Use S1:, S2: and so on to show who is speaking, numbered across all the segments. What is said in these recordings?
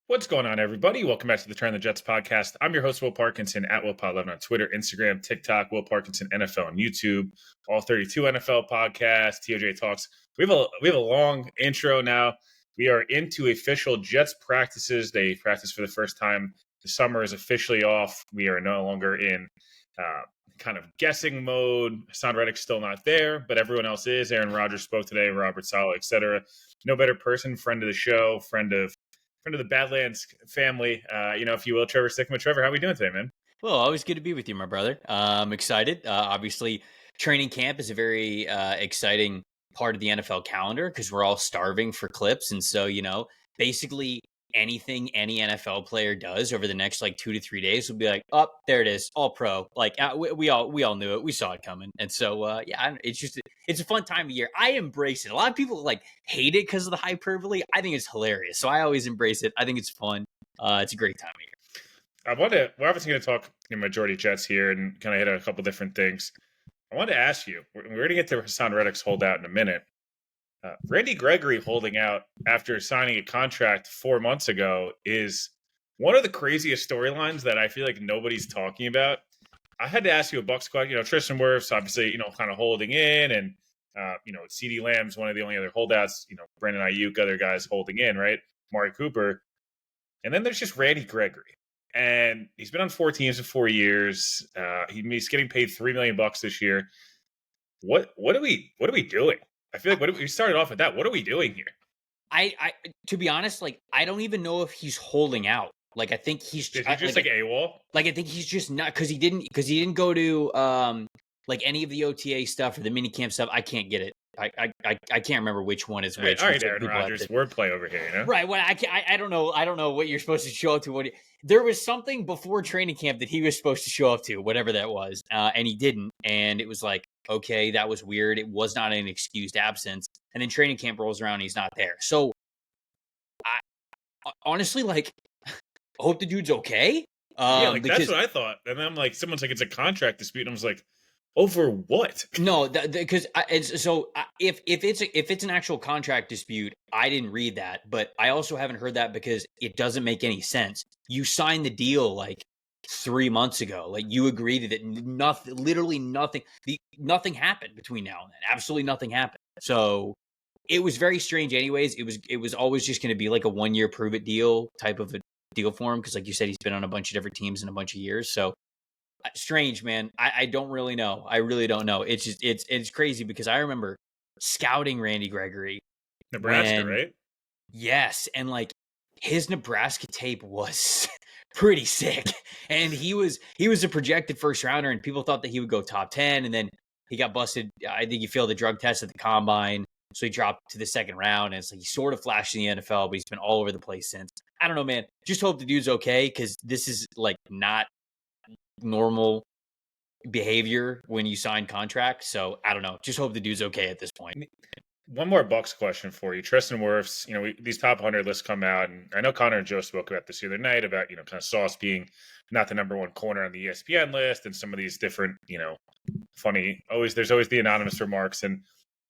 S1: What's going on, everybody? Welcome back to the Turn the Jets podcast. I'm your host, Will Parkinson, at WillPod11 on Twitter, Instagram, TikTok, Will Parkinson NFL on YouTube, all 32 NFL podcasts, TOJ Talks. We have a long intro now. We are into official Jets practices. They practice for the first time. The summer is officially off. We are no longer in kind of guessing mode. Hassan Reddick's still not there, but everyone else is. Aaron Rodgers spoke today, Robert Saleh, etc. No better person, friend of the show, friend of the Badlands family, if you will, Trevor Sikkema. Trevor, how are we doing today, man?
S2: Well, always good to be with you, my brother. I'm excited. Obviously, training camp is a very exciting part of the NFL calendar because we're all starving for clips. And so, basically anything any NFL player does over the next 2 to 3 days will be like, oh, there it is, all pro. We all knew it. We saw it coming. And so, it's a fun time of year. I embrace it. A lot of people hate it because of the hyperbole. I think it's hilarious. So I always embrace it. I think it's fun. It's a great time of year.
S1: We're obviously going to talk majority Jets here and kind of hit a couple different things. I wanted to ask you, we're going to get to Hassan Reddick's holdout in a minute. Randy Gregory holding out after signing a contract 4 months ago is one of the craziest storylines that I feel like nobody's talking about. I had to ask you a Bucs question. Tristan Wirfs, obviously, kind of holding in, and CeeDee Lamb's one of the only other holdouts. Brandon Ayuk, other guys holding in, right? Amari Cooper, and then there's just Randy Gregory, and he's been on 4 teams in 4 years. He's getting paid $3 million this year. What are we doing? I feel like we started off with that. What are we doing here?
S2: I to be honest, I don't even know if he's holding out. I think he's
S1: just AWOL.
S2: I think he's just not because he didn't go to any of the OTA stuff or the minicamp stuff. I can't get it. I can't remember which one is which.
S1: All right, Aaron Rodgers, wordplay over here,
S2: Right. Well, I don't know what you're supposed to show up to. There was something before training camp that he was supposed to show up to, whatever that was, and he didn't. And it was like, okay, that was weird. It was not an excused absence. And then training camp rolls around and he's not there. So I honestly, hope the dude's okay.
S1: That's what I thought. And then I'm like, someone's like, it's a contract dispute. And I was like, over what?
S2: No, because if it's an actual contract dispute, I didn't read that, but I also haven't heard that because it doesn't make any sense. You signed the deal 3 months ago. You agreed that nothing happened between now and then. Absolutely nothing happened. So it was very strange. Anyways, it was always just going to be a 1 year prove it deal type of a deal for him because, like you said, he's been on a bunch of different teams in a bunch of years. So. Strange, man. I don't really know. I really don't know. It's just it's crazy because I remember scouting Randy Gregory,
S1: Nebraska, right?
S2: Yes, and his Nebraska tape was pretty sick, and he was a projected first rounder, and people thought that he would go top 10, and then he got busted. I think he failed the drug test at the combine, so he dropped to the second round, and it's he sort of flashed in the NFL, but he's been all over the place since. I don't know, man. Just hope the dude's okay because this is not normal behavior when you sign contracts. So I don't know. Just hope the dude's okay at this point.
S1: One more Bucs question for you. Tristan Wirfs, these top 100 lists come out, and I know Connor and Joe spoke about this the other night about, kind of Sauce being not the number one corner on the ESPN list and some of these different, funny, there's always the anonymous remarks. And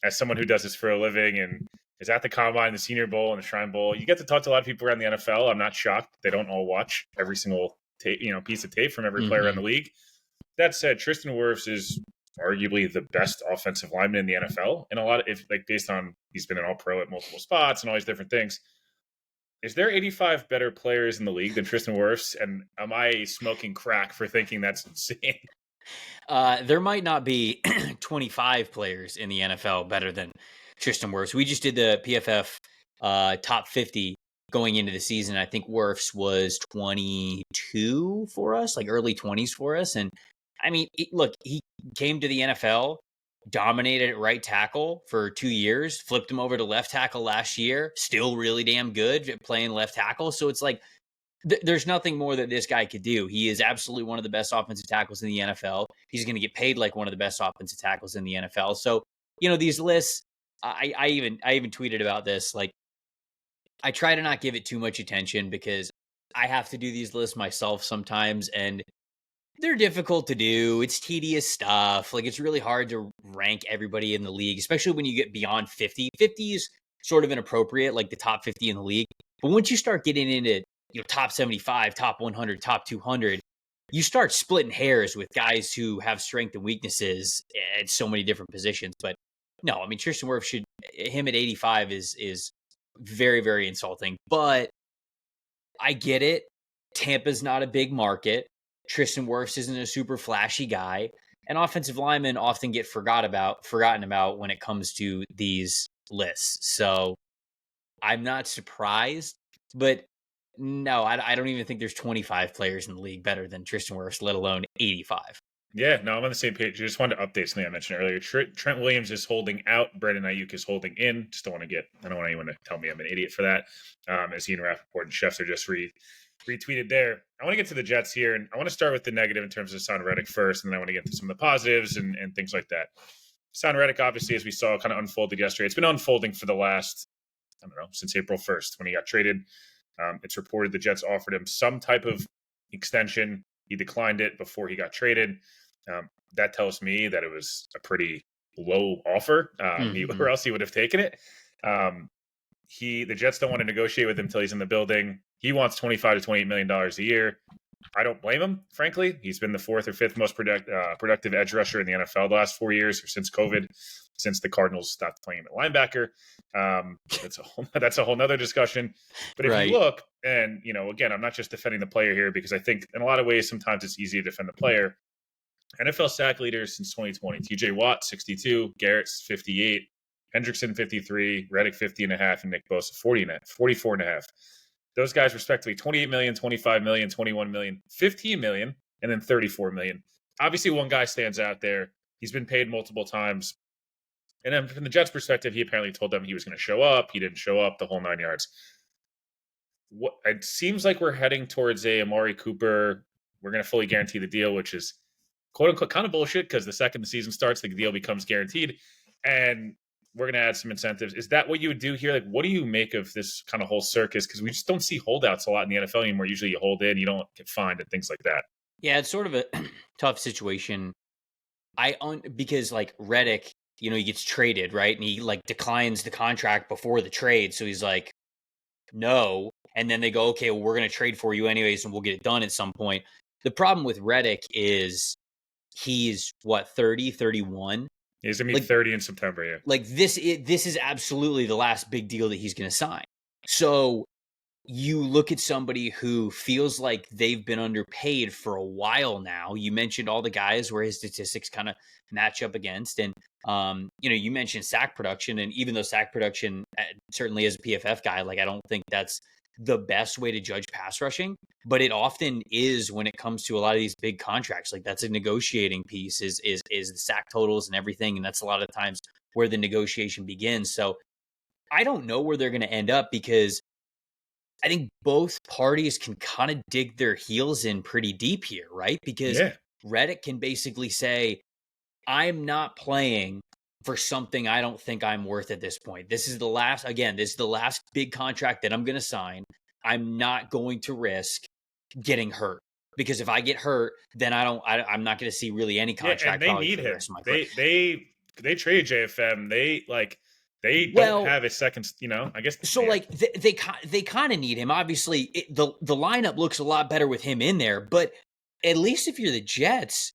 S1: as someone who does this for a living and is at the Combine, the Senior Bowl, and the Shrine Bowl, you get to talk to a lot of people around the NFL. I'm not shocked. They don't all watch every single piece of tape from every player around the league. That said, Tristan Wirfs is arguably the best offensive lineman in the NFL, and a lot of based on he's been an All-Pro at multiple spots and all these different things. Is there 85 better players in the league than Tristan Wirfs? And am I smoking crack for thinking that's insane?
S2: There might not be 25 players in the NFL better than Tristan Wirfs. We just did the PFF top 50. Going into the season, I think Wirfs was 22 for us, early 20s for us. And I mean, look, he came to the NFL, dominated at right tackle for 2 years, flipped him over to left tackle last year, still really damn good at playing left tackle. So it's there's nothing more that this guy could do. He is absolutely one of the best offensive tackles in the NFL. He's going to get paid like one of the best offensive tackles in the NFL. So, these lists, I even tweeted about this, I try to not give it too much attention because I have to do these lists myself sometimes, and they're difficult to do. It's tedious stuff. It's really hard to rank everybody in the league, especially when you get beyond 50. 50 is sort of inappropriate, the top 50 in the league. But once you start getting into top 75, top 100, top 200, you start splitting hairs with guys who have strength and weaknesses at so many different positions. But no, I mean, Tristan Wirfs him at 85 is very, very insulting. But I get it. Tampa's not a big market. Tristan Wirfs isn't a super flashy guy. And offensive linemen often get forgotten about when it comes to these lists. So I'm not surprised, but no, I don't even think there's 25 players in the league better than Tristan Wirfs, let alone 85.
S1: Yeah, no, I'm on the same page. I just wanted to update something I mentioned earlier. Trent Williams is holding out. Brandon Ayuk is holding in. I don't want anyone to tell me I'm an idiot for that. As Ian Rappaport and Schefter just retweeted there. I want to get to the Jets here, and I want to start with the negative in terms of Hassan Reddick first, and then I want to get to some of the positives and things like that. Hassan Reddick, obviously, as we saw, kind of unfolded yesterday. It's been unfolding for the last, since April 1st when he got traded. It's reported the Jets offered him some type of extension. He declined it before he got traded. That tells me that it was a pretty low offer, or else he would have taken it. The Jets don't want to negotiate with him until he's in the building. He wants $25 to $28 million a year. I don't blame him, frankly. He's been the fourth or fifth most productive edge rusher in the NFL the last 4 years, or since COVID, since the Cardinals stopped playing him at linebacker. That's a whole nother discussion. But if you look, and again, I'm not just defending the player here, because I think in a lot of ways sometimes it's easy to defend the player. NFL sack leaders since 2020: TJ Watt 62, Garrett 58, Hendrickson 53, Reddick 50.5, and Nick Bosa 44.5. Those guys respectively 28 million, 25 million, 21 million, 15 million, and then 34 million. Obviously, one guy stands out there. He's been paid multiple times. And then from the Jets' perspective, he apparently told them he was going to show up. He didn't show up, the whole 9 yards. It seems like we're heading towards a Amari Cooper, we're going to fully guarantee the deal, which is quote unquote kind of bullshit, because the second the season starts, the deal becomes guaranteed. And we're going to add some incentives. Is that what you would do here? Like, what do you make of this kind of whole circus? Because we just don't see holdouts a lot in the NFL anymore. Usually you hold in, you don't get fined and things like that.
S2: Yeah, it's sort of a tough situation. Because like Reddick, he gets traded, right? And he like declines the contract before the trade. So he's like, no. And then they go, okay, well, we're going to trade for you anyways, and we'll get it done at some point. The problem with Reddick is he's 30, 31.
S1: He's going to be 30 in September, yeah.
S2: Like this is absolutely the last big deal that he's going to sign. So you look at somebody who feels like they've been underpaid for a while now. You mentioned all the guys where his statistics kind of match up against. And, you mentioned sack production. And even though sack production, certainly as a PFF guy, like I don't think that's the best way to judge pass rushing, but it often is when it comes to a lot of these big contracts. Like that's a negotiating piece is the sack totals and everything. And that's a lot of times where the negotiation begins. So I don't know where they're going to end up, because I think both parties can kind of dig their heels in pretty deep here, right? Because Reddick can basically say, I'm not playing for something I don't think I'm worth at this point. This is the last big contract that I'm going to sign. I'm not going to risk getting hurt, because if I get hurt, then I'm not going to see really any contract.
S1: And they need him. They traded JFM. They don't have a second, I guess.
S2: So they kind of need him. Obviously, the lineup looks a lot better with him in there, but at least if you're the Jets,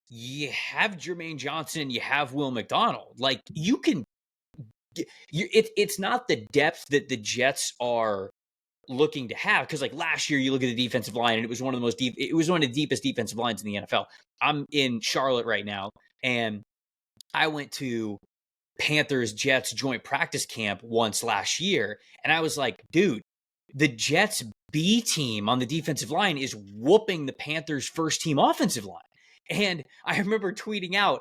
S2: you have Jermaine Johnson, you have Will McDonald. Like you can, it's not the depth that the Jets are looking to have, because like last year you look at the defensive line and it was one of the deepest defensive lines in the NFL. I'm in Charlotte right now, and I went to Panthers Jets joint practice camp once last year, and I was like, dude, the Jets B team on the defensive line is whooping the Panthers first team offensive line. And I remember tweeting out,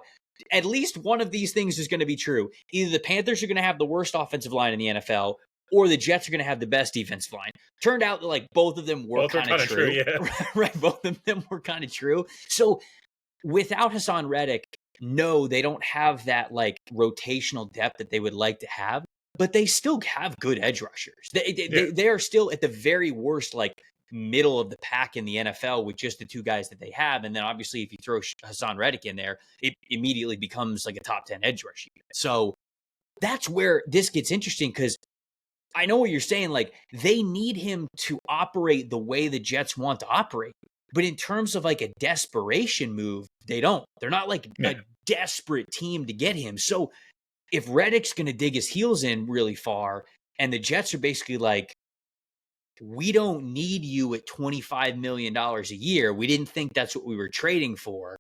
S2: at least one of these things is going to be true. Either the Panthers are going to have the worst offensive line in the NFL, or the Jets are going to have the best defensive line. Turned out that like both of them were kind of true. Yeah. Right, both of them were kind of true. So without Hassan Reddick, no, they don't have that like rotational depth that they would like to have, but they still have good edge rushers. They are still at the very worst, like middle of the pack in the NFL with just the two guys that they have. And then obviously if you throw Hassan Reddick in there, it immediately becomes like a top 10 edge rush unit. So that's where this gets interesting, because I know what you're saying. Like, they need him to operate the way the Jets want to operate. But in terms of like a desperation move, they don't. They're not like a desperate team to get him. So if Reddick's going to dig his heels in really far, and the Jets are basically like, we don't need you at $25 million a year. We didn't think that's what we were trading for.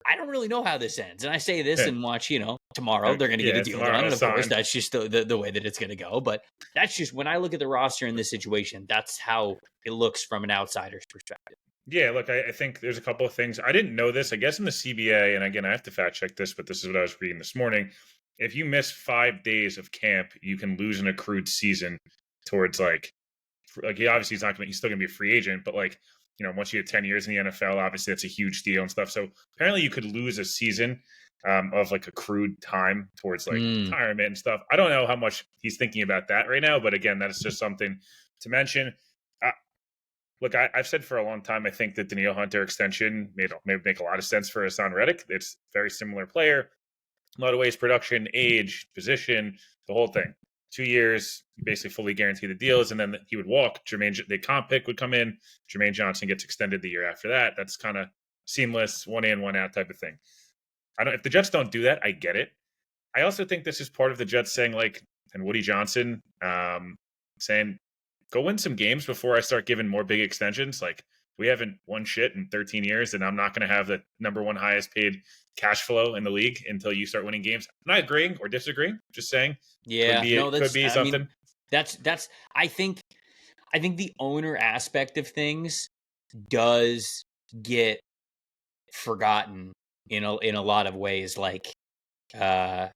S2: I don't really know how this ends. And I say this and watch, tomorrow they're going to get a deal done. And of course, that's just the way that it's going to go. But that's just, when I look at the roster in this situation, that's how it looks from an outsider's perspective.
S1: Yeah, look, I think there's a couple of things. I didn't know this. I guess in the CBA, and again, I have to fact check this, but this is what I was reading this morning. If you miss 5 days of camp, you can lose an accrued season towards obviously he's still gonna be a free agent, but once you get 10 years in the NFL, obviously that's a huge deal and stuff. So apparently you could lose a season of accrued time towards retirement and stuff. I don't know how much he's thinking about that right now, but again, that's just something to mention. Look, I've said for a long time, I think that the Danielle Hunter extension may make a lot of sense for Hassan Reddick. It's a very similar player. A lot of ways, production, age, position, the whole thing. 2 years, basically fully guarantee the deals, and then he would walk. The comp pick would come in. Jermaine Johnson gets extended the year after that. That's kind of seamless, one in, one out type of thing. If the Jets don't do that, I get it. I also think this is part of the Jets saying, and Woody Johnson saying, go win some games before I start giving more big extensions. We haven't won shit in 13 years, and I'm not going to have the number one highest paid cash flow in the league until you start winning games. I'm not agreeing or disagreeing, just saying.
S2: Yeah,
S1: could be something.
S2: I think the owner aspect of things does get forgotten in a lot of ways. For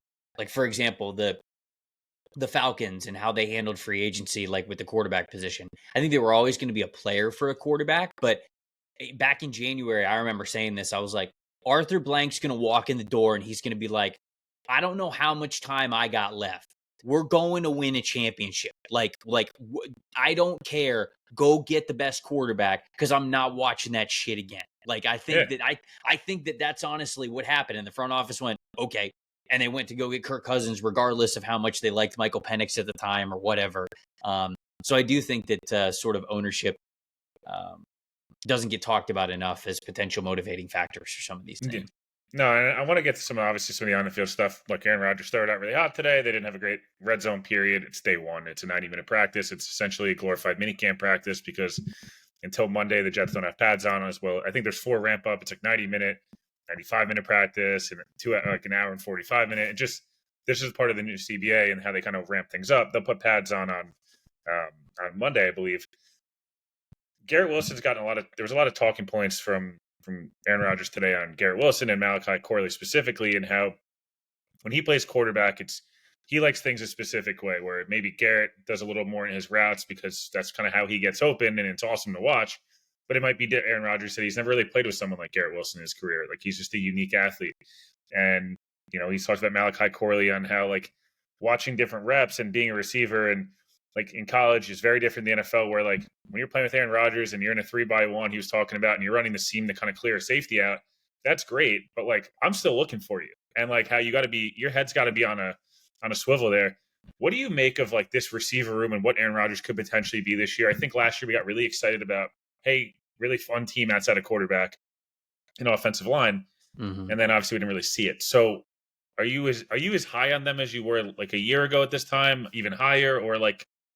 S2: example, the Falcons and how they handled free agency, with the quarterback position. I think they were always going to be a player for a quarterback, but back in January, I remember saying this. I was like, Arthur Blank's going to walk in the door and he's going to be like, I don't know how much time I got left. We're going to win a championship. I don't care. Go get the best quarterback because I'm not watching that shit again. I think that that's honestly what happened. And the front office went, okay. And they went to go get Kirk Cousins, regardless of how much they liked Michael Penix at the time or whatever. So I do think that sort of ownership doesn't get talked about enough as potential motivating factors for some of these things.
S1: No, and I want to get to some of the on-the-field stuff. Aaron Rodgers started out really hot today. They didn't have a great red zone period. It's day one. It's a 90-minute practice. It's essentially a glorified minicamp practice because until Monday, the Jets don't have pads on as well. I think there's 4 ramp-up. It's 90-minute, 95-minute practice, and an hour and 45-minute. This is part of the new CBA and how they kind of ramp things up. They'll put pads on Monday, I believe. Garrett Wilson's gotten there was a lot of talking points from Aaron Rodgers today on Garrett Wilson and Malachi Corley specifically, and how when he plays quarterback, he likes things a specific way, where maybe Garrett does a little more in his routes because that's kind of how he gets open, and it's awesome to watch. But it might be Aaron Rodgers said he's never really played with someone like Garrett Wilson in his career. He's just a unique athlete. And, he's talked about Malachi Corley on how, watching different reps and being a receiver and, in college is very different than the NFL, where, when you're playing with Aaron Rodgers and you're in a 3-by-1 he was talking about, and you're running the seam to kind of clear a safety out, that's great. But, I'm still looking for you. And, how your head's got to be on a swivel there. What do you make of, this receiver room and what Aaron Rodgers could potentially be this year? I think last year we got really excited about, hey, really fun team outside of quarterback and offensive line. Mm-hmm. And then obviously we didn't really see it. So are you as high on them as you were a year ago at this time, even higher, or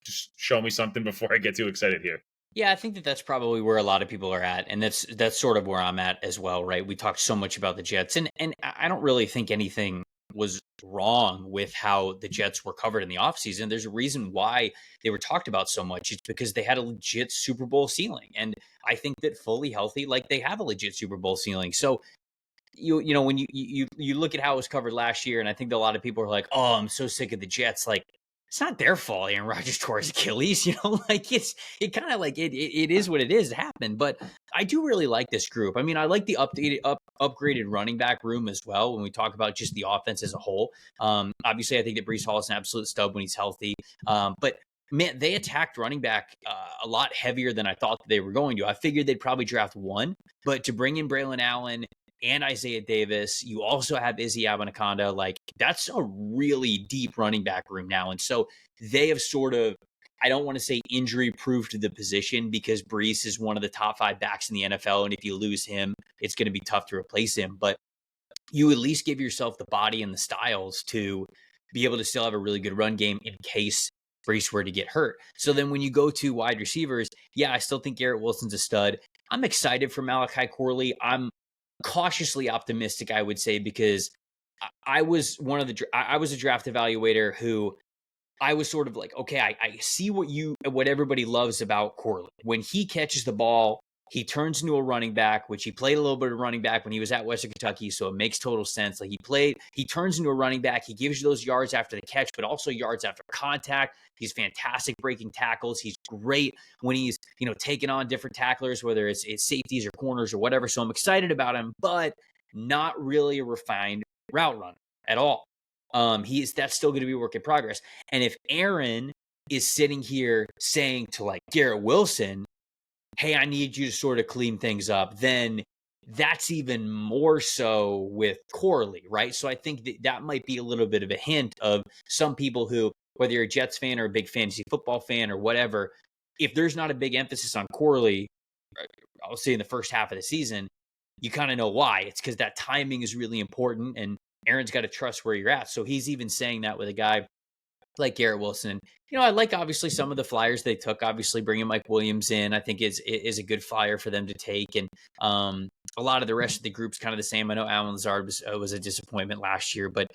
S1: just show me something before I get too excited here?
S2: Yeah, I think that's probably where a lot of people are at. And that's sort of where I'm at as well, right? We talked so much about the Jets, and I don't really think anything was wrong with how the Jets were covered in the offseason. There's a reason why they were talked about so much. It's because they had a legit Super Bowl ceiling. And I think that fully healthy, they have a legit Super Bowl ceiling. So, when you look at how it was covered last year, and I think that a lot of people are like, oh, I'm so sick of the Jets. It's not their fault Aaron Rodgers tore his Achilles, it kind of it is what it is. It happened. But I do really like this group. I mean, I like the upgraded running back room as well when we talk about just the offense as a whole. Obviously, I think that Breece Hall is an absolute stud when he's healthy. But man, they attacked running back a lot heavier than I thought they were going to. I figured they'd probably draft one, but to bring in Braylon Allen, and Isaiah Davis. You also have Izzy Abanaconda. Like, that's a really deep running back room now. And so they have sort of, I don't want to say injury proofed the position, because Brees is one of the top 5 backs in the NFL. And if you lose him, it's going to be tough to replace him. But you at least give yourself the body and the styles to be able to still have a really good run game in case Brees were to get hurt. So then when you go to wide receivers, yeah, I still think Garrett Wilson's a stud. I'm excited for Malachi Corley. I'm cautiously optimistic, I would say, because I was I was a draft evaluator who I was sort of like, okay, I see what everybody loves about Corley. When he catches the ball, he turns into a running back, which he played a little bit of running back when he was at Western Kentucky, so it makes total sense. Like, he turns into a running back. He gives you those yards after the catch, but also yards after contact. He's fantastic breaking tackles. He's great when he's, taking on different tacklers, whether it's safeties or corners or whatever. So I'm excited about him, but not really a refined route runner at all. That's still going to be a work in progress. And if Aaron is sitting here saying to, like, Garrett Wilson, hey, I need you to sort of clean things up, then that's even more so with Corley, right? So I think that might be a little bit of a hint of some people who, whether you're a Jets fan or a big fantasy football fan or whatever, if there's not a big emphasis on Corley, I'll say in the first half of the season, you kind of know why. It's because that timing is really important, and Aaron's got to trust where you're at. So he's even saying that with a guy like Garrett Wilson. I like, obviously, some of the flyers they took. Obviously, bringing Mike Williams in, I think is a good flyer for them to take. And a lot of the rest of the group's kind of the same. I know Alan Lazard was a disappointment last year, but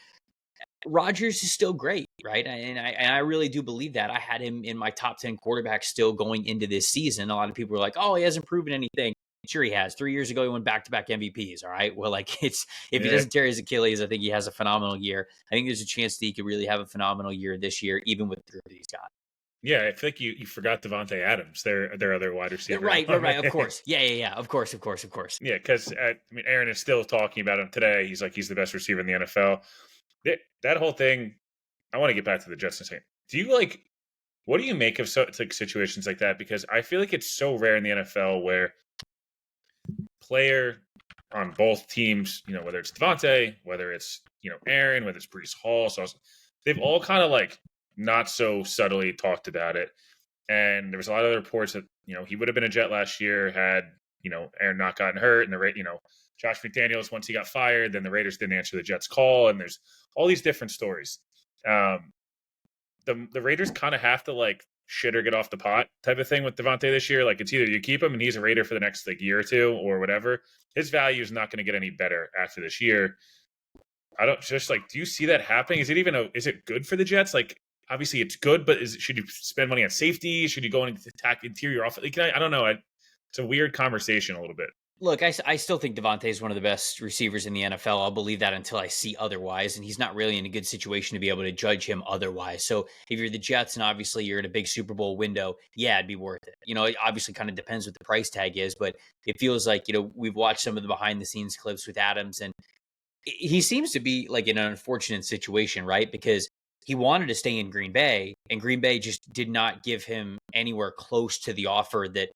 S2: Rodgers is still great, right? And I really do believe that. I had him in my top 10 quarterbacks still going into this season. A lot of people were like, oh, he hasn't proven anything. Sure, he has. 3 years ago, he won back-to-back MVPs, all right? Well, like, if he doesn't tear his Achilles, I think he has a phenomenal year. I think there's a chance that he could really have a phenomenal year this year, even with the group that he's got.
S1: Yeah, I think you forgot Davante Adams, their other wide receiver.
S2: Right, of course. Yeah, of course.
S1: Yeah, because, Aaron is still talking about him today. He's like, he's the best receiver in the NFL. That whole thing, I want to get back to the Jets and say, what do you make of situations like that? Because I feel like it's so rare in the NFL where player on both teams, whether it's Davante, whether it's, Aaron, whether it's Brees Hall, so they've all kind of like not so subtly talked about it. And there was a lot of other reports that, he would have been a Jet last year had, Aaron not gotten hurt, and Josh McDaniels, once he got fired, then the Raiders didn't answer the Jets' call, and there's all these different stories. The Raiders kind of have to, like, shit or get off the pot type of thing with Davante this year. Like, it's either you keep him and he's a Raider for the next, like, year or two or whatever. His value is not going to get any better after this year. Do you see that happening? Is it good for the Jets? Like, obviously it's good, but should you spend money on safety? Should you go and attack interior offense? Like, I don't know. It's a weird conversation a little bit.
S2: Look, I still think Davante is one of the best receivers in the NFL. I'll believe that until I see otherwise, and he's not really in a good situation to be able to judge him otherwise. So if you're the Jets and obviously you're in a big Super Bowl window, yeah, it'd be worth it. It obviously kind of depends what the price tag is, but it feels like, we've watched some of the behind-the-scenes clips with Adams, and he seems to be like in an unfortunate situation, right? Because he wanted to stay in Green Bay, and Green Bay just did not give him anywhere close to the offer that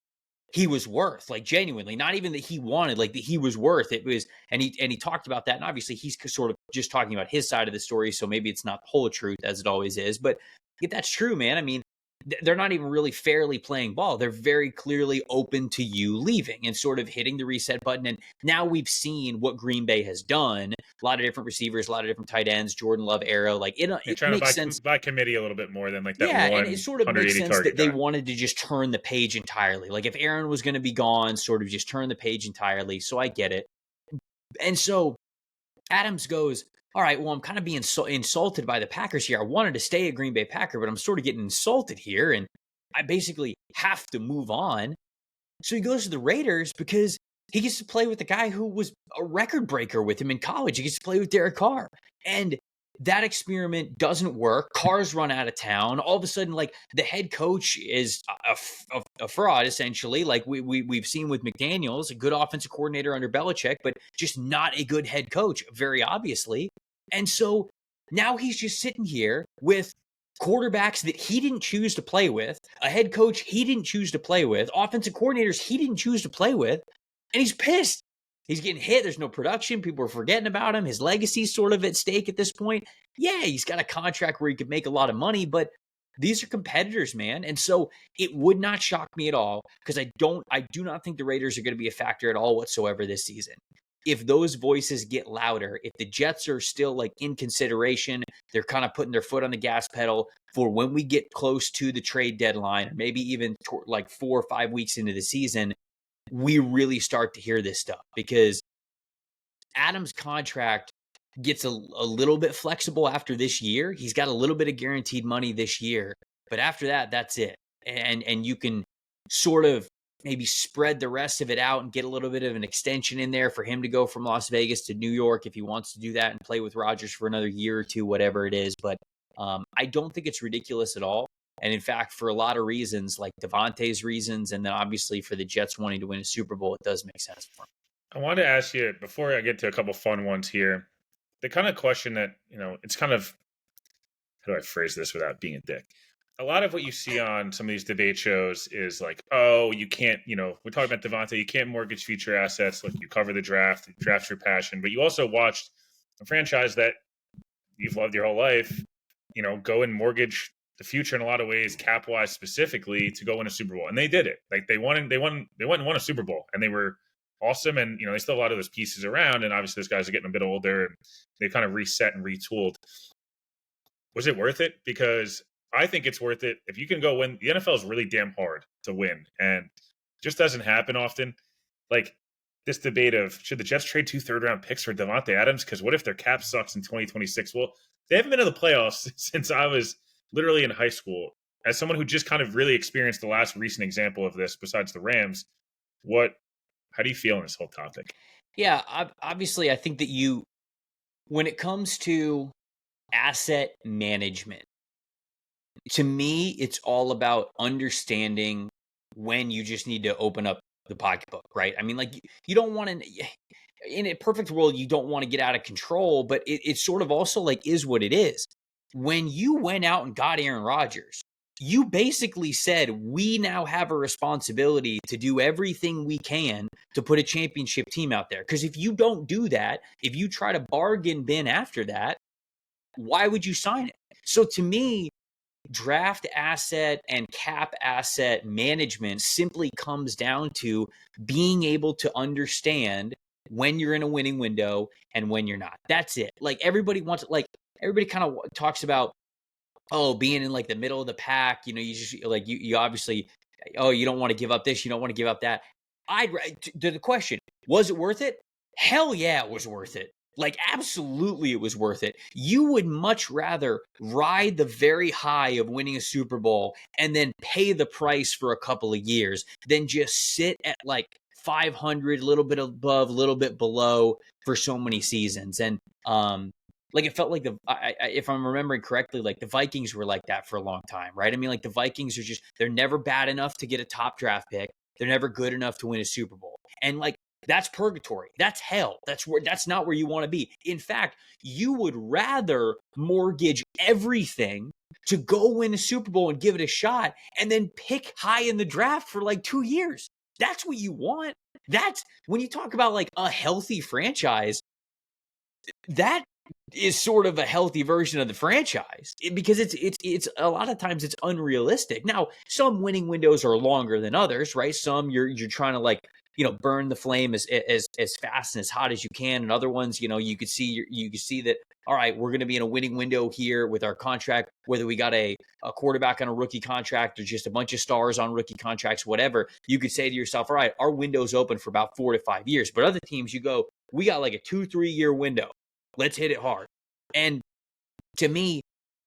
S2: he was worth, like, genuinely, not even that he wanted, like, that he was worth. It was, and he talked about that, and obviously he's sort of just talking about his side of the story, so maybe it's not the whole truth, as it always is, but if that's true, man, I mean, they're not even really fairly playing ball. They're very clearly open to you leaving and sort of hitting the reset button. And now we've seen what Green Bay has done. A lot of different receivers, a lot of different tight ends, Jordan Love era. Like, it makes sense
S1: by committee a little bit more than like that.
S2: Yeah, and it sort of makes sense that they wanted to just turn the page entirely. Like, if Aaron was going to be gone, sort of just turn the page entirely. So I get it. And so Adams goes, all right, well, I'm kind of being insulted by the Packers here. I wanted to stay a Green Bay Packer, but I'm sort of getting insulted here, and I basically have to move on. So he goes to the Raiders because he gets to play with the guy who was a record breaker with him in college. He gets to play with Derek Carr. And that experiment doesn't work. Carr's run out of town. All of a sudden, like, the head coach is a fraud, essentially. Like we've seen with McDaniels, a good offensive coordinator under Belichick, but just not a good head coach, very obviously. And so now he's just sitting here with quarterbacks that he didn't choose to play with, a head coach he didn't choose to play with, offensive coordinators he didn't choose to play with, and he's pissed. He's getting hit. There's no production. People are forgetting about him. His legacy's sort of at stake at this point. Yeah, he's got a contract where he could make a lot of money, but these are competitors, man. And so it would not shock me at all because I do not think the Raiders are going to be a factor at all whatsoever this season. If those voices get louder, if the Jets are still like in consideration, they're kind of putting their foot on the gas pedal for when we get close to the trade deadline, or maybe even like 4 or 5 weeks into the season, we really start to hear this stuff because Adams' contract gets a little bit flexible after this year. He's got a little bit of guaranteed money this year, but after that, that's it. And you can sort of maybe spread the rest of it out and get a little bit of an extension in there for him to go from Las Vegas to New York if he wants to do that and play with Rodgers for another year or two, whatever it is. But I don't think it's ridiculous at all. And in fact, for a lot of reasons, like Davante's reasons, and then obviously for the Jets wanting to win a Super Bowl, it does make sense for him.
S1: I wanted to ask you, before I get to a couple fun ones here, the kind of question that, it's kind of, how do I phrase this without being a dick? A lot of what you see on some of these debate shows is like, oh, you can't, we're talking about Davante, you can't mortgage future assets. Like, you cover the draft, draft's your passion, but you also watched a franchise that you've loved your whole life, go and mortgage the future in a lot of ways, cap-wise specifically, to go win a Super Bowl. And they did it. Like, they went and won a Super Bowl, and they were awesome. And, they still have a lot of those pieces around. And obviously those guys are getting a bit older and they kind of reset and retooled. Was it worth it? Because I think it's worth it. If you can go win, the NFL is really damn hard to win, and it just doesn't happen often. Like this debate of should the Jets trade 2 third-round picks for Davante Adams? Because what if their cap sucks in 2026? Well, they haven't been to the playoffs since I was literally in high school. As someone who just kind of really experienced the last recent example of this, besides the Rams, how do you feel on this whole topic?
S2: Yeah, obviously, I think that when it comes to asset management, to me, it's all about understanding when you just need to open up the pocketbook, right? I mean, like, you don't want to, in a perfect world, you don't want to get out of control, but it's sort of also like is what it is. When you went out and got Aaron Rodgers, you basically said, we now have a responsibility to do everything we can to put a championship team out there. Because if you don't do that, if you try to bargain bin after that, why would you sign it? So to me, draft asset and cap asset management simply comes down to being able to understand when you're in a winning window and when you're not. That's it. Like everybody kind of talks about, being in like the middle of the pack, you just like, you obviously, you don't want to give up this, you don't want to give up that. The question, was it worth it? Hell yeah, it was worth it. Like, absolutely, it was worth it. You would much rather ride the very high of winning a Super Bowl and then pay the price for a couple of years than just sit at like 500, a little bit above, a little bit below for so many seasons. And like, it felt like if I'm remembering correctly, like the Vikings were like that for a long time, right? I mean, like the Vikings are they're never bad enough to get a top draft pick. They're never good enough to win a Super Bowl. And like, that's purgatory. That's hell. That's not where you want to be. In fact, you would rather mortgage everything to go win a Super Bowl and give it a shot and then pick high in the draft for like 2 years. That's what you want. That's when you talk about like a healthy franchise, that is sort of a healthy version of the franchise because it's a lot of times it's unrealistic. Now, some winning windows are longer than others, right? Some you're trying to like, burn the flame as fast and as hot as you can. And other ones, you could see that, all right, we're going to be in a winning window here with our contract, whether we got a quarterback on a rookie contract or just a bunch of stars on rookie contracts, whatever. You could say to yourself, all right, our window's open for about 4 to 5 years. But other teams, you go, we got like a 2-3 year window. Let's hit it hard. And to me,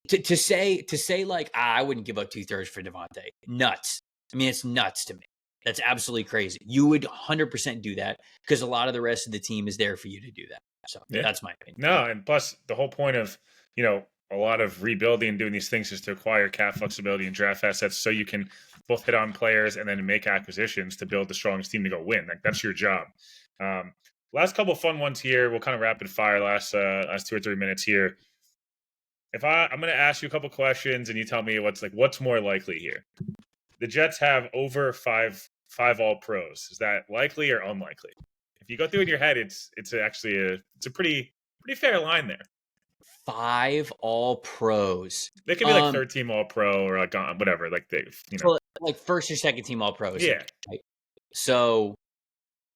S2: to say like, I wouldn't give up 2/3 for Davante. Nuts. I mean, it's nuts to me. That's absolutely crazy. You would 100% do that because a lot of the rest of the team is there for you to do that. So That's my opinion.
S1: No, and plus the whole point of, a lot of rebuilding and doing these things is to acquire cap flexibility and draft assets so you can both hit on players and then make acquisitions to build the strongest team to go win. Like, that's your job. Last couple of fun ones here. We'll kind of rapid fire last 2 or 3 minutes here. I'm going to ask you a couple questions and you tell me what's more likely here. The Jets have over five All-Pros. Is that likely or unlikely? If you go through in your head, it's actually a pretty fair line there.
S2: 5 All Pros.
S1: They could be like third team All Pro or like whatever. Like they,
S2: So like first or second team All Pros.
S1: Yeah.
S2: Right? So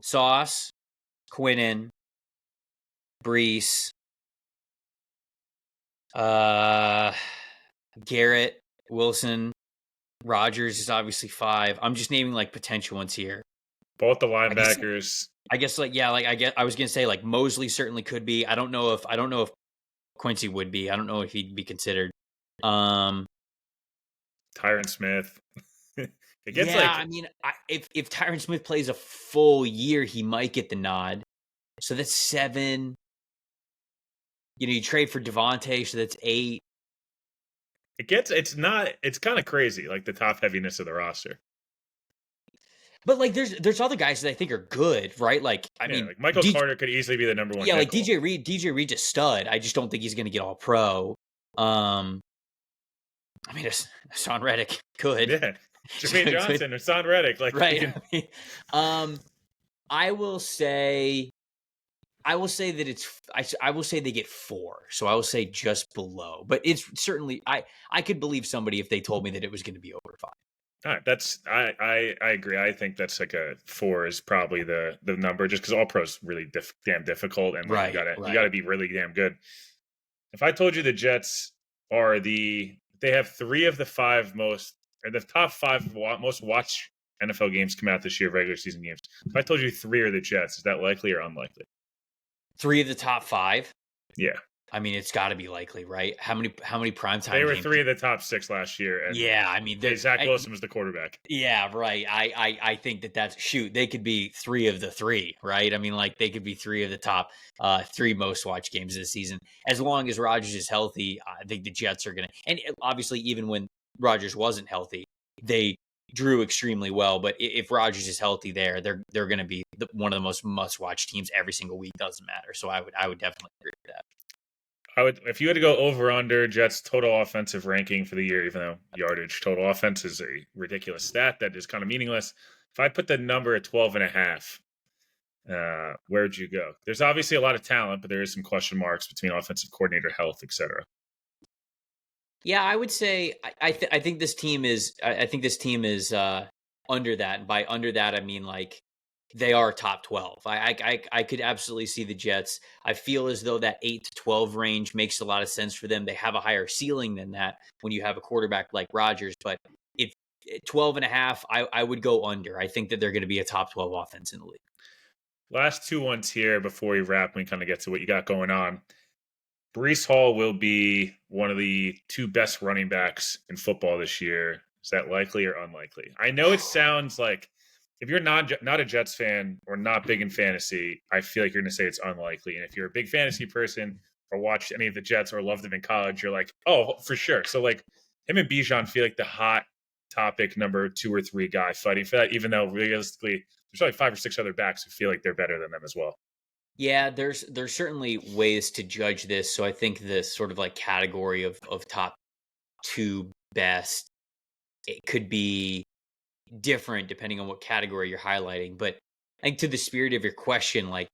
S2: Sauce, Quinnen, Brees, Garrett, Wilson, Rodgers is obviously 5. I'm just naming like potential ones here.
S1: Both the linebackers.
S2: I guess I was gonna say like Mosley certainly could be. I don't know if Quincy would be. I don't know if he'd be considered.
S1: Tyron Smith.
S2: I mean, if Tyron Smith plays a full year, he might get the nod. So that's 7. You trade for Davante, so that's 8.
S1: It's kind of crazy, like the top heaviness of the roster.
S2: But like, there's other guys that I think are good, right? Like, I mean,
S1: like Michael Carter could easily be the number 1.
S2: Yeah, like DJ Reed's a stud. I just don't think he's going to get All Pro. I mean, Hassan Reddick could.
S1: Yeah, Jermaine Johnson, Hassan Reddick, like
S2: right. I will say that I will say they get 4. So I will say just below. But it's certainly I could believe somebody if they told me that it was going to be over 5.
S1: All right, I agree. I think that's like a 4 is probably the number, just because All Pro is really damn difficult, and like, you gotta be really damn good. If I told you the Jets are they have 3 of the 5 the top 5 most watched NFL games come out this year, regular season games. If I told you 3 are the Jets, is that likely or unlikely?
S2: 3 of the top 5?
S1: Yeah.
S2: I mean, it's got to be likely, right? How many primetime
S1: They were
S2: games?
S1: 3 of the top 6 last year. And
S2: yeah, I mean,
S1: Zach Wilson was the quarterback.
S2: Yeah, right. I think that's they could be 3 of the 3, right? I mean, like they could be 3 of the top 3 most watched games this season. As long as Rodgers is healthy, I think the Jets are gonna. And obviously, even when Rodgers wasn't healthy, they drew extremely well. But if Rodgers is healthy, they're going to be one of the most must watch teams every single week. Doesn't matter. So I would definitely agree with that.
S1: If you had to go over under Jets total offensive ranking for the year, even though yardage total offense is a ridiculous stat that is kind of meaningless. If I put the number at 12.5, where'd you go? There's obviously a lot of talent, but there is some question marks between offensive coordinator health, etc.
S2: Yeah, I would say I think this team is under that. And by under that, I mean like they are top 12. I could absolutely see the Jets. I feel as though that 8 to 12 range makes a lot of sense for them. They have a higher ceiling than that when you have a quarterback like Rodgers. But if 12.5, I would go under. I think that they're going to be a top 12 offense in the league.
S1: Last 2 ones here before we wrap. We kind of get to what you got going on. Breece Hall will be one of the 2 best running backs in football this year. Is that likely or unlikely? I know it sounds like, if you're not a Jets fan or not big in fantasy, I feel like you're going to say it's unlikely. And if you're a big fantasy person or watched any of the Jets or loved them in college, you're like, oh, for sure. So like him and Bijan feel like the hot topic number 2 or 3 guy fighting for that, even though realistically there's like 5 or 6 other backs who feel like they're better than them as well.
S2: Yeah, there's certainly ways to judge this. So I think this sort of like category of top 2 best, it could be different depending on what category you're highlighting. But I think to the spirit of your question, like,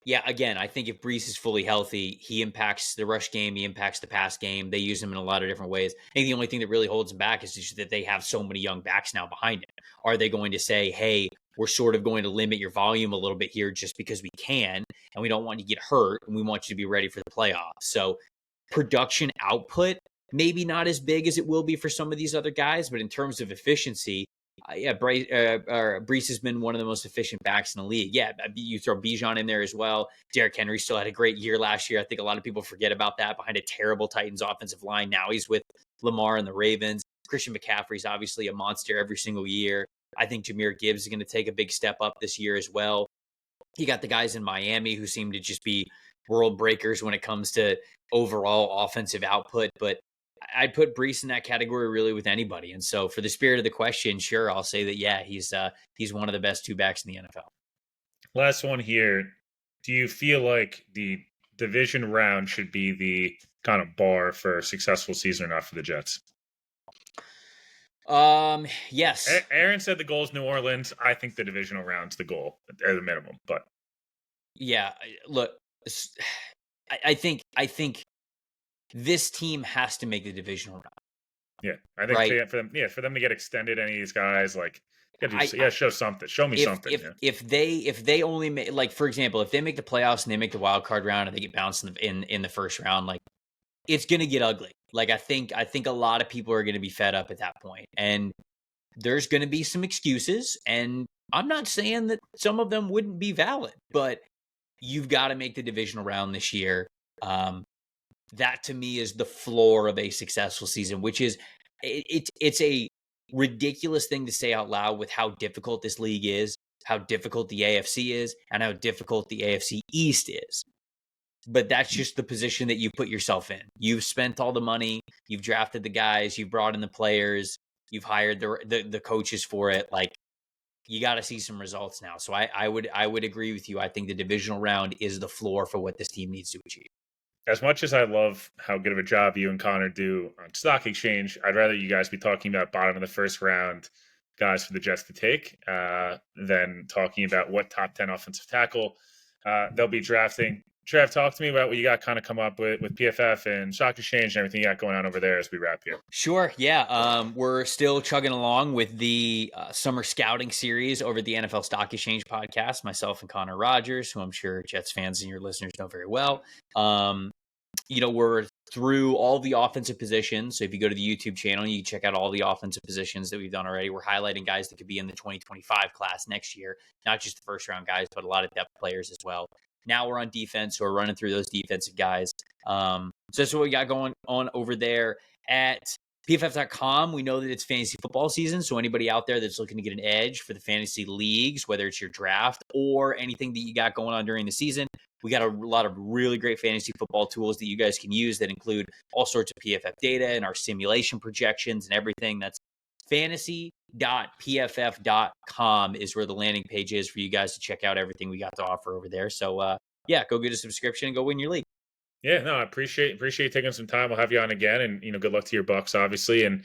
S2: yeah, again, I think if Breece is fully healthy, he impacts the rush game, he impacts the pass game. They use him in a lot of different ways. I think the only thing that really holds him back is just that they have so many young backs now behind him. Are they going to say, hey, we're sort of going to limit your volume a little bit here just because we can, and we don't want you to get hurt, and we want you to be ready for the playoffs? So production output, maybe not as big as it will be for some of these other guys, but in terms of efficiency, Breece has been one of the most efficient backs in the league. Yeah, you throw Bijan in there as well. Derrick Henry still had a great year last year. I think a lot of people forget about that behind a terrible Titans offensive line. Now he's with Lamar and the Ravens. Christian McCaffrey's obviously a monster every single year. I think Jahmyr Gibbs is going to take a big step up this year as well. You got the guys in Miami who seem to just be world breakers when it comes to overall offensive output, but I'd put Breece in that category really with anybody. And so for the spirit of the question, sure, I'll say that, yeah, he's one of the best 2 backs in the NFL.
S1: Last one here. Do you feel like the division round should be the kind of bar for a successful season or not for the Jets?
S2: Yes.
S1: Aaron said the goal is New Orleans. I think the divisional round's the goal at a minimum, but
S2: Yeah, look, I think this team has to make the divisional round,
S1: Yeah, I think
S2: right?
S1: for them to get extended, any of these guys like
S2: I
S1: show something, show me something. Yeah,
S2: if they only make, like, for example, if they make the playoffs and they make the wild card round and they get bounced in the first round, like, it's gonna get ugly. Like, I think a lot of people are gonna be fed up at that point, and there's gonna be some excuses. And I'm not saying that some of them wouldn't be valid, but you've got to make the divisional round this year. Um, that to me is the floor of a successful season, which is it's a ridiculous thing to say out loud with how difficult this league is, how difficult the AFC is, and how difficult the AFC East is. But that's just the position that you put yourself in. You've spent all the money, you've drafted the guys, you've brought in the players, you've hired the coaches for it. Like, you got to see some results now. So I would agree with you. I think the divisional round is the floor for what this team needs to achieve.
S1: as much as I love how good of a job you and Connor do on Stock Exchange, I'd rather you guys be talking about bottom of the first round guys for the Jets to take than talking about what top 10 offensive tackle they'll be drafting. Trev, talk to me about what you got kind of come up with PFF and Stock Exchange and everything you got going on over there as we wrap here.
S2: Sure. Yeah. We're still chugging along with the summer scouting series over at the NFL Stock Exchange podcast, myself and Connor Rodgers, who I'm sure Jets fans and your listeners know very well. We're through all the offensive positions. So if you go to the YouTube channel, you can check out all the offensive positions that we've done already. We're highlighting guys that could be in the 2025 class next year, not just the first round guys, but a lot of depth players as well. Now we're on defense, so we're running through those defensive guys. So that's what we got going on over there at PFF.com. We know that it's fantasy football season, so anybody out there that's looking to get an edge for the fantasy leagues, whether it's your draft or anything that you got going on during the season, we got a lot of really great fantasy football tools that you guys can use that include all sorts of PFF data and our simulation projections and everything. That's fantasy.pff.com is where the landing page is for you guys to check out everything we got to offer over there. So, go get a subscription and go win your league.
S1: Yeah, no, I appreciate you taking some time. We'll have you on again, and good luck to your Bucks, obviously. And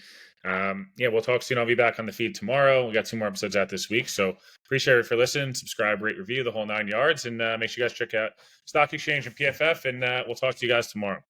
S1: we'll talk soon. I'll be back on the feed tomorrow. We got 2 more episodes out this week, so appreciate it for listening. Subscribe, rate, review, the whole 9 yards, and make sure you guys check out Stock Exchange and PFF. And we'll talk to you guys tomorrow.